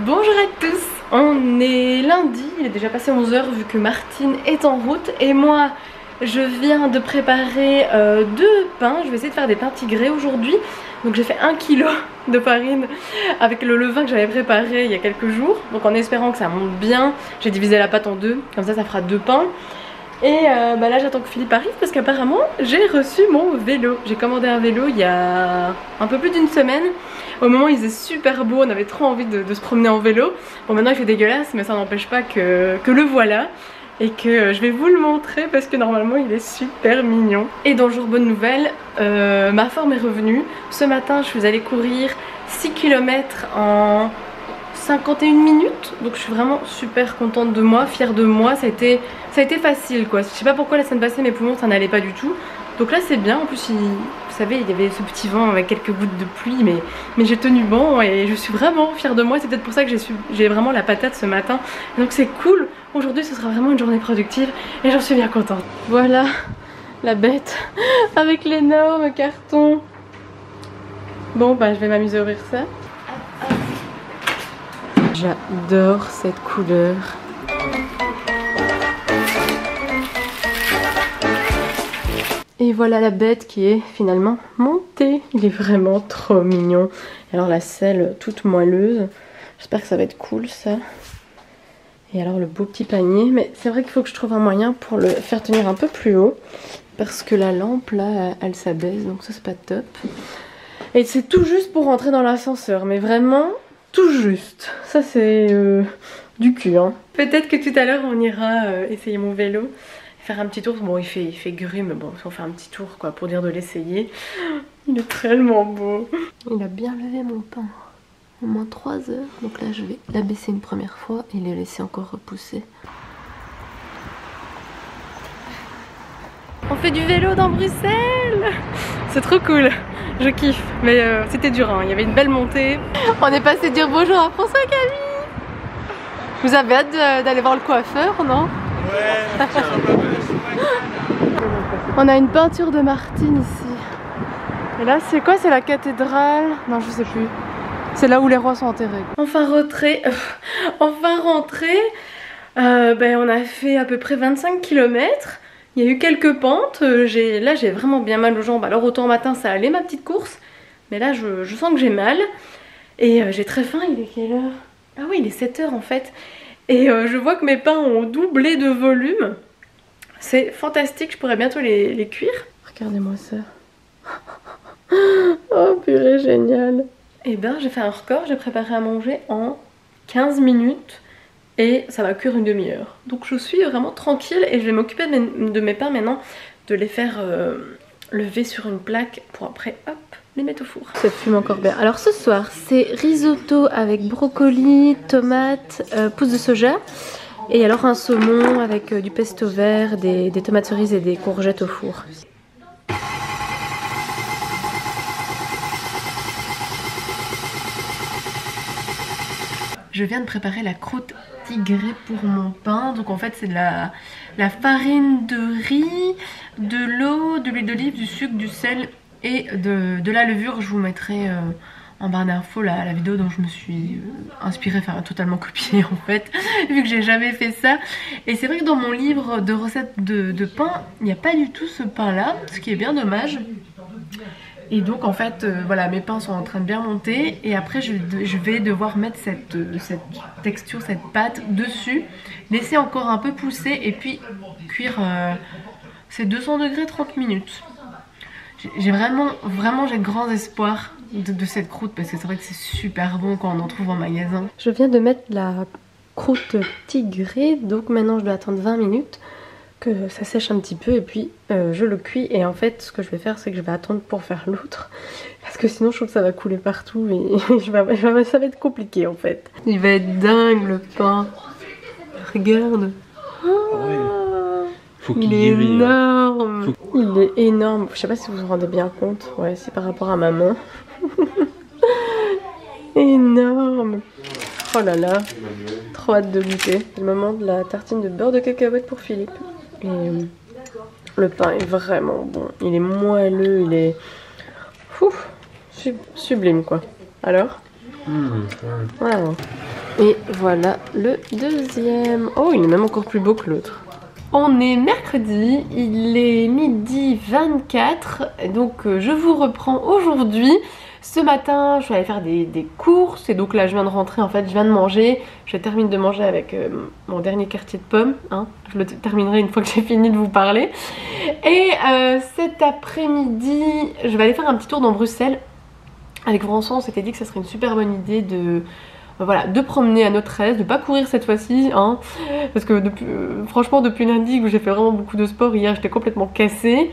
Bonjour à tous, on est lundi, il est déjà passé 11 h vu que Martine est en route et moi je viens de préparer 2 pains. Je vais essayer de faire des pains tigrés aujourd'hui. Donc j'ai fait 1 kg de farine avec le levain que j'avais préparé il y a quelques jours. Donc en espérant que ça monte bien, j'ai divisé la pâte en 2, comme ça fera 2 pains. Et là j'attends que Philippe arrive parce qu'apparemment j'ai reçu mon vélo. J'ai commandé un vélo il y a un peu plus d'une semaine. Au moment où il faisait super beau, on avait trop envie de se promener en vélo. Bon maintenant il fait dégueulasse mais ça n'empêche pas que le voilà. Et que je vais vous le montrer parce que normalement il est super mignon. Et dans jour bonne nouvelle, ma forme est revenue. Ce matin je suis allée courir 6 km en 51 minutes. Donc je suis vraiment super contente de moi, fière de moi. Ça a été facile quoi. Je sais pas pourquoi la semaine passée mes poumons ça n'allait pas du tout. Donc là c'est bien, en plus vous savez il y avait ce petit vent avec quelques gouttes de pluie mais j'ai tenu bon et je suis vraiment fière de moi. C'est peut-être pour ça que j'ai vraiment la patate ce matin. Donc c'est cool, aujourd'hui ce sera vraiment une journée productive et j'en suis bien contente. Voilà la bête avec l'énorme carton. Bon bah je vais m'amuser à ouvrir ça. J'adore cette couleur. Et voilà la bête qui est finalement montée. Il est vraiment trop mignon. Et alors la selle toute moelleuse. J'espère que ça va être cool ça. Et alors le beau petit panier. Mais c'est vrai qu'il faut que je trouve un moyen pour le faire tenir un peu plus haut. Parce que la lampe là, elle s'abaisse. Donc ça c'est pas top. Et c'est tout juste pour rentrer dans l'ascenseur. Mais vraiment tout juste. Ça c'est du cul hein. Peut-être que tout à l'heure on ira essayer mon vélo. Faire un petit tour, bon il fait gris mais bon on fait un petit tour quoi pour dire de l'essayer. Il est tellement beau. Il a bien levé mon pain. Au moins 3 heures. Donc là je vais l'abaisser une première fois et le laisser encore repousser. On fait du vélo dans Bruxelles. C'est trop cool. Je kiffe. Mais c'était dur hein. Il y avait une belle montée. On est passé dire bonjour à François Camille. Vous avez hâte d'aller voir le coiffeur non? Ouais. On a une peinture de Martine ici. Et là c'est quoi? C'est la cathédrale? Non je sais plus. C'est là où les rois sont enterrés. Enfin rentré. Enfin rentré. On a fait à peu près 25 km. Il y a eu quelques pentes. Là j'ai vraiment bien mal aux jambes. Alors autant matin ça allait ma petite course. Mais là je sens que j'ai mal. Et j'ai très faim. Il est quelle heure? Ah oui il est 7 h en fait. Et je vois que mes pains ont doublé de volume. C'est fantastique, je pourrais bientôt les cuire. Regardez-moi ça. Oh purée, génial. Et ben j'ai fait un record, j'ai préparé à manger en 15 minutes. Et ça va cuire une demi-heure. Donc je suis vraiment tranquille et je vais m'occuper de mes pains maintenant. De les faire lever sur une plaque pour après, hop, les mettre au four. Ça fume encore bien. Alors ce soir, c'est risotto avec brocoli, tomates, pousses de soja. Et alors un saumon avec du pesto vert, des tomates cerises et des courgettes au four. Je viens de préparer la croûte tigrée pour mon pain. Donc en fait c'est de la farine de riz, de l'eau, de l'huile d'olive, du sucre, du sel et de la levure. Je vous mettrai en barre d'infos la vidéo dont je me suis inspirée, enfin totalement copiée en fait, vu que j'ai jamais fait ça. Et c'est vrai que dans mon livre de recettes de pain, il n'y a pas du tout ce pain là, ce qui est bien dommage. Et donc en fait voilà, mes pains sont en train de bien monter et après je vais devoir mettre cette texture, cette pâte dessus, laisser encore un peu pousser et puis cuire c'est 200 degrés 30 minutes. J'ai vraiment j'ai grand espoir de cette croûte parce que c'est vrai que c'est super bon quand on en trouve en magasin. Je viens de mettre la croûte tigrée, donc maintenant je dois attendre 20 minutes que ça sèche un petit peu et puis je le cuis. Et en fait ce que je vais faire c'est que je vais attendre pour faire l'autre parce que sinon je trouve que ça va couler partout et ça va être compliqué en fait. Il va être dingue le pain. Regarde. Il est énorme. Il est énorme. Je sais pas si vous vous rendez bien compte. Ouais, c'est par rapport à ma main. Énorme. Oh là là. Trop hâte de goûter. C'est le moment de la tartine de beurre de cacahuète pour Philippe. Et le pain est vraiment bon. Il est moelleux. Il est sublime quoi. Alors wow. Et voilà le deuxième. Oh, il est même encore plus beau que l'autre. On est mercredi, il est midi 24, donc je vous reprends aujourd'hui. Ce matin, je vais aller faire des courses et donc là je viens de rentrer, en fait je viens de manger. Je termine de manger avec mon dernier quartier de pommes, hein. Je le terminerai une fois que j'ai fini de vous parler. Et cet après-midi, je vais aller faire un petit tour dans Bruxelles. Avec François, on s'était dit que ça serait une super bonne idée de... Voilà, de promener à notre aise, de pas courir cette fois-ci, hein, parce que franchement depuis lundi où j'ai fait vraiment beaucoup de sport, hier j'étais complètement cassée.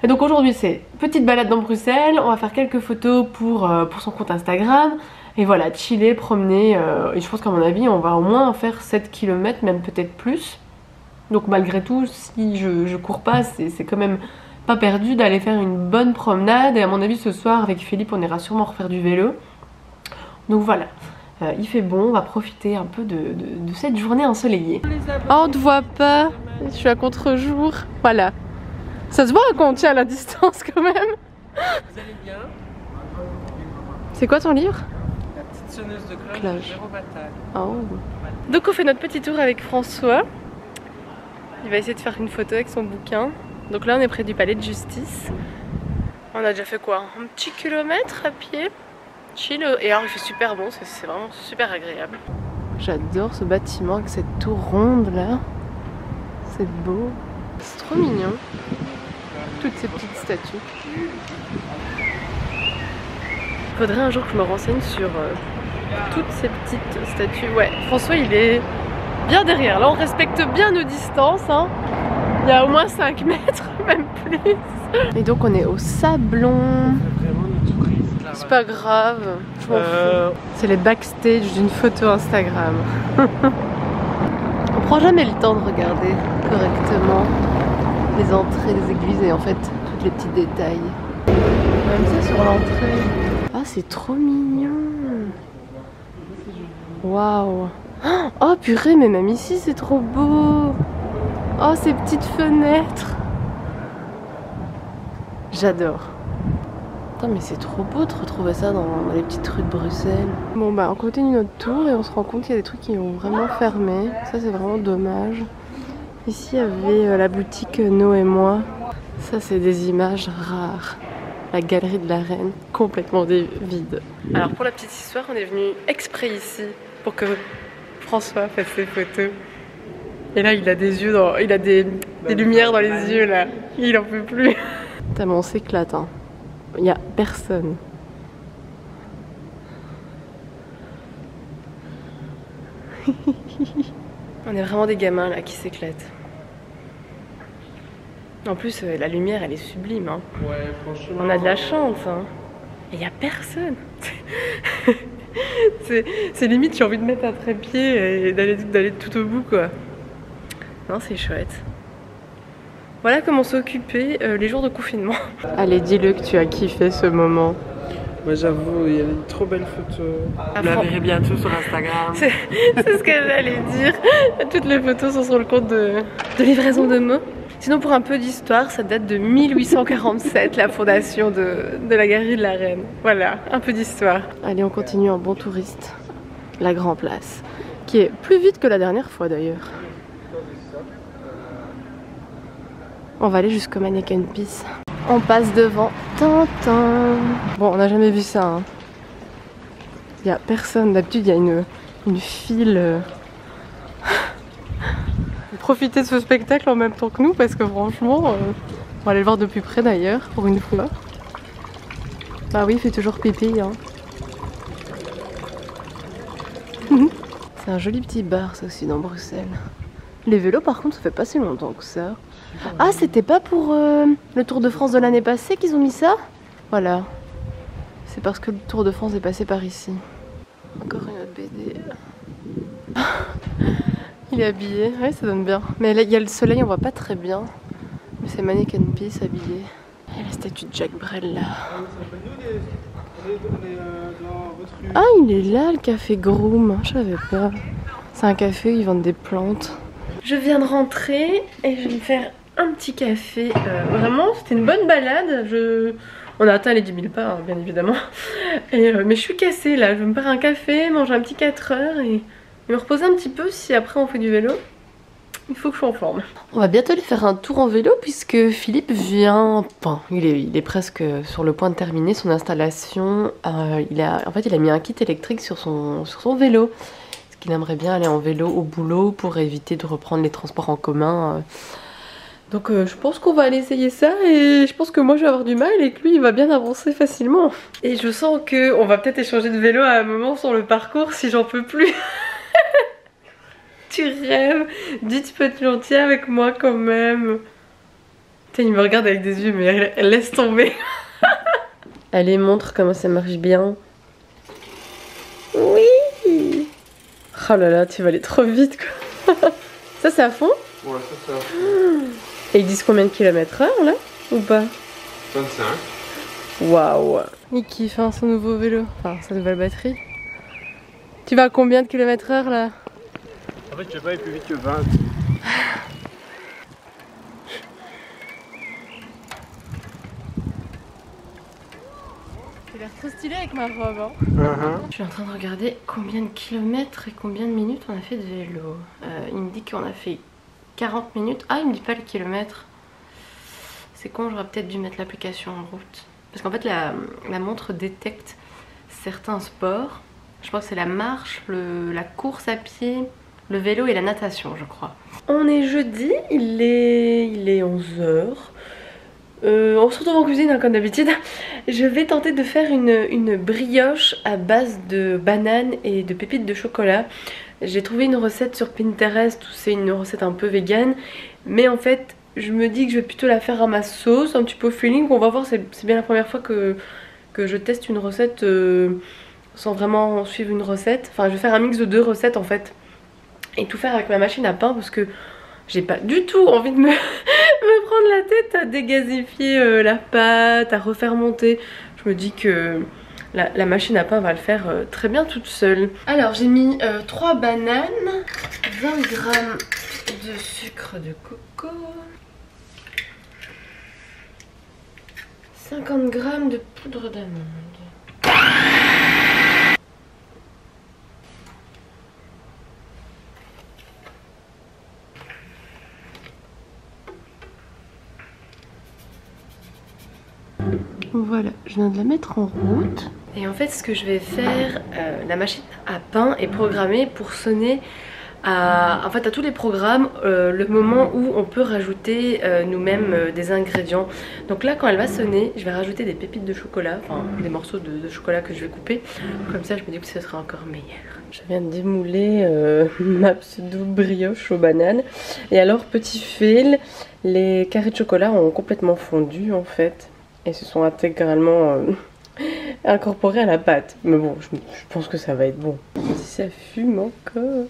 Et donc aujourd'hui c'est petite balade dans Bruxelles, on va faire quelques photos pour son compte Instagram, et voilà, chiller, promener, et je pense qu'à mon avis on va au moins faire 7 km, même peut-être plus. Donc malgré tout, si je cours pas, c'est quand même pas perdu d'aller faire une bonne promenade, et à mon avis ce soir avec Philippe on ira sûrement refaire du vélo. Donc voilà. Il fait bon, on va profiter un peu de cette journée ensoleillée. Oh, on ne te voit pas, je suis à contre-jour. Voilà. Ça se voit quand on tient à la distance quand même. Vous allez bien? C'est quoi ton livre? La petite sonneuse de cloche de Véro Batal. Oh. Donc on fait notre petit tour avec François. Il va essayer de faire une photo avec son bouquin. Donc là on est près du palais de justice. On a déjà fait quoi? Un petit kilomètre à pied. Chill, et alors il fait super bon, c'est vraiment super agréable. J'adore ce bâtiment avec cette tour ronde là. C'est beau. C'est trop mignon. Toutes ces petites statues. Faudrait un jour que je me renseigne sur toutes ces petites statues. Ouais, François il est bien derrière. Là on respecte bien nos distances, hein. Il y a au moins 5 mètres, même plus. Et donc on est au Sablon. C'est pas grave, je m'en fous. C'est les backstage d'une photo Instagram. On prend jamais le temps de regarder correctement les entrées des églises et en fait tous les petits détails. Même ça sur l'entrée. Ah, c'est trop mignon. Waouh. Oh purée, mais même ici c'est trop beau. Oh, ces petites fenêtres. J'adore. Mais c'est trop beau de retrouver ça dans les petites rues de Bruxelles. Bon bah on continue notre tour et on se rend compte qu'il y a des trucs qui ont vraiment fermé. Ça c'est vraiment dommage. Ici il y avait la boutique No et Moi. Ça c'est des images rares. La galerie de la Reine complètement vide. Alors pour la petite histoire, on est venu exprès ici pour que François fasse ses photos. Et là il a des yeux dans... il a des lumières dans les yeux là. Il en peut plus. Putain mais on s'éclate hein. Il n'y a personne. On est vraiment des gamins là qui s'éclatent. En plus, la lumière elle est sublime. Hein. Ouais, franchement. On a de la chance. Hein. Et il n'y a personne. C'est limite, j'ai envie de mettre un trépied et d'aller tout au bout quoi. Non, c'est chouette. Voilà comment s'occuper les jours de confinement. Allez, dis-le que tu as kiffé ce moment. Moi j'avoue, il y a des trop belles photos. Vous la verrez bientôt sur Instagram. C'est ce que j'allais dire. Toutes les photos sont sur le compte de livraison de mots. Sinon pour un peu d'histoire, ça date de 1847, la fondation de la galerie de la Reine. Voilà, un peu d'histoire. Allez, on continue en bon touriste. La Grand Place, qui est plus vite que la dernière fois d'ailleurs. On va aller jusqu'au Mannequin Peace. On passe devant Tintin. Bon, on n'a jamais vu ça. Hein. Il n'y a personne. D'habitude, il y a une file. Profitez de ce spectacle en même temps que nous parce que franchement, on va aller le voir de plus près d'ailleurs, pour une fois. Bah oui, il fait toujours pipi. Hein. C'est un joli petit bar, ça aussi, dans Bruxelles. Les vélos, par contre, ça fait pas si longtemps que ça. Ah, c'était pas pour le Tour de France de l'année passée qu'ils ont mis ça? Voilà. C'est parce que le Tour de France est passé par ici. Encore une autre BD. Il est habillé, ouais, ça donne bien. Mais là, il y a le soleil, on voit pas très bien. Mais c'est Mannequin Peace habillé. Et la statue de Jacques Brel là. Ah, il est là, le café Groom. Je savais pas. C'est un café où ils vendent des plantes. Je viens de rentrer et je vais me faire un petit café. Vraiment, c'était une bonne balade. On a atteint les 10 000 pas, hein, bien évidemment. Mais je suis cassée là. Je vais me faire un café, manger un petit 4 heures et me reposer un petit peu si après on fait du vélo. Il faut que je sois en forme. On va bientôt aller faire un tour en vélo puisque Philippe vient... Enfin, il est presque sur le point de terminer son installation. Il a mis un kit électrique sur son vélo. Parce qu'il aimerait bien aller en vélo au boulot pour éviter de reprendre les transports en commun. Donc je pense qu'on va aller essayer ça et je pense que moi je vais avoir du mal et que lui il va bien avancer facilement. Et je sens qu'on va peut-être échanger de vélo à un moment sur le parcours si j'en peux plus. Tu rêves, dis tu peux être gentil avec moi quand même. Putain, il me regarde avec des yeux mais elle laisse tomber. Allez, montre comment ça marche bien. Oui. Oh là là, tu vas aller trop vite quoi. Ça c'est à fond? Ouais, ça c'est à fond. Et ils disent combien de kilomètres/heure là? Ou pas? 25. Waouh. Il kiffe hein, son nouveau vélo, enfin sa nouvelle batterie. Tu vas à combien de kilomètres/heure là? En fait, je vais pas aller plus vite que 20. J'ai l'air trop stylé avec ma robe. Hein. Je suis en train de regarder combien de kilomètres et combien de minutes on a fait de vélo. Il me dit qu'on a fait 40 minutes. Ah, il me dit pas le kilomètre. C'est con, j'aurais peut-être dû mettre l'application en route. Parce qu'en fait, la montre détecte certains sports. Je crois que c'est la marche, la course à pied, le vélo et la natation, je crois. On est jeudi, il est 11h. On se retrouve en cuisine hein, comme d'habitude. Je vais tenter de faire une brioche à base de bananes et de pépites de chocolat. J'ai trouvé une recette sur Pinterest où c'est une recette un peu vegan. Mais en fait, je me dis que je vais plutôt la faire à ma sauce, un petit peu au feeling. On va voir, c'est bien la première fois que je teste une recette sans vraiment suivre une recette. Enfin, je vais faire un mix de 2 recettes en fait. Et tout faire avec ma machine à pain parce que j'ai pas du tout envie de me prendre la tête à dégasifier la pâte, à refaire monter. Je me dis que la machine à pain va le faire très bien toute seule. Alors j'ai mis 3 bananes, 20 g de sucre de coco, 50 g de poudre d'amande. Voilà, je viens de la mettre en route. Et en fait, ce que je vais faire, la machine à pain est programmée pour sonner à tous les programmes le moment où on peut rajouter nous-mêmes des ingrédients. Donc là, quand elle va sonner, je vais rajouter des pépites de chocolat, enfin des morceaux de chocolat que je vais couper. Comme ça, je me dis que ce sera encore meilleur. Je viens de démouler ma pseudo brioche aux bananes. Et alors, petit fil, les carrés de chocolat ont complètement fondu en fait. Et se sont intégralement incorporés à la pâte. Mais bon, je pense que ça va être bon. Ça fume encore.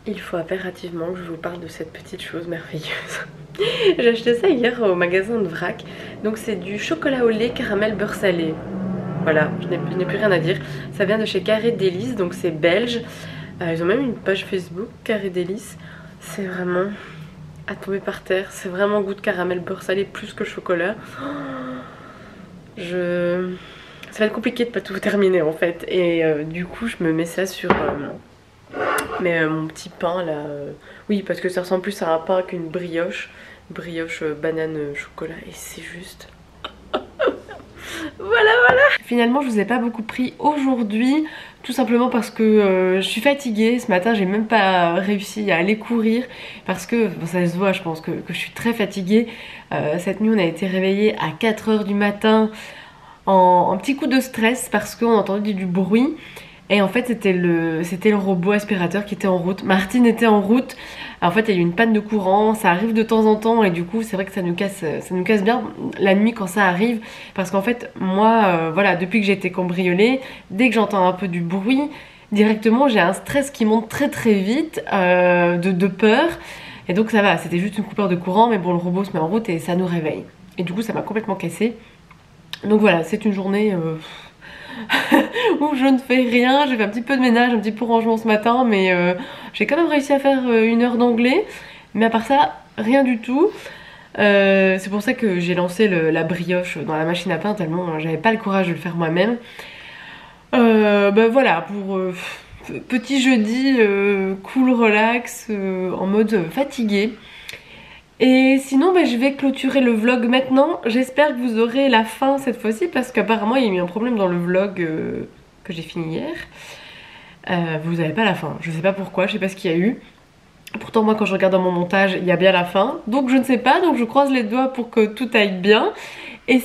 Il faut impérativement que je vous parle de cette petite chose merveilleuse. J'ai acheté ça hier au magasin de vrac. Donc c'est du chocolat au lait caramel beurre salé. Voilà, je n'ai plus rien à dire. Ça vient de chez Carré Délices, donc c'est belge. Ils ont même une page Facebook, Carré Délices. C'est vraiment à tomber par terre. C'est vraiment goût de caramel beurre salé plus que chocolat. Ça va être compliqué de pas tout terminer en fait. Et du coup je me mets ça sur mon petit pain là. Oui, parce que ça ressemble plus à un pain qu'une brioche. Brioche banane chocolat. Et c'est juste... voilà. Finalement je vous ai pas beaucoup pris aujourd'hui. Tout simplement parce que je suis fatiguée. Ce matin j'ai même pas réussi à aller courir. Parce que, bon, ça se voit, je pense que je suis très fatiguée. Cette nuit on a été réveillés à 4 h du matin en petit coup de stress parce qu'on entendait du bruit. Et en fait c'était le robot aspirateur qui était en route. Martine était en route. En fait il y a eu une panne de courant, ça arrive de temps en temps et du coup c'est vrai que ça nous casse bien la nuit quand ça arrive. Parce qu'en fait moi voilà, depuis que j'ai été cambriolée, dès que j'entends un peu du bruit, directement j'ai un stress qui monte très vite de peur. Et donc ça va, c'était juste une coupure de courant, mais bon le robot se met en route et ça nous réveille. Et du coup ça m'a complètement cassée. Donc voilà, c'est une journée où je ne fais rien. J'ai fait un petit peu de ménage, un petit peu de rangement ce matin, mais j'ai quand même réussi à faire 1 heure d'anglais. Mais à part ça, rien du tout. C'est pour ça que j'ai lancé la brioche dans la machine à pain, tellement j'avais pas le courage de le faire moi-même. Voilà, pour petit jeudi cool, relax, en mode fatigué. Et sinon je vais clôturer le vlog maintenant. J'espère que vous aurez la fin cette fois-ci parce qu'apparemment il y a eu un problème dans le vlog que j'ai fini hier. Vous n'avez pas la fin, je sais pas pourquoi, je sais pas ce qu'il y a eu. Pourtant moi quand je regarde dans mon montage il y a bien la fin. Donc je ne sais pas, donc je croise les doigts pour que tout aille bien. Et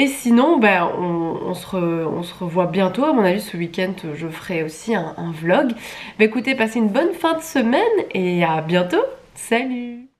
sinon on se revoit bientôt. À mon avis ce week-end je ferai aussi un vlog. Écoutez, passez une bonne fin de semaine et à bientôt. Salut!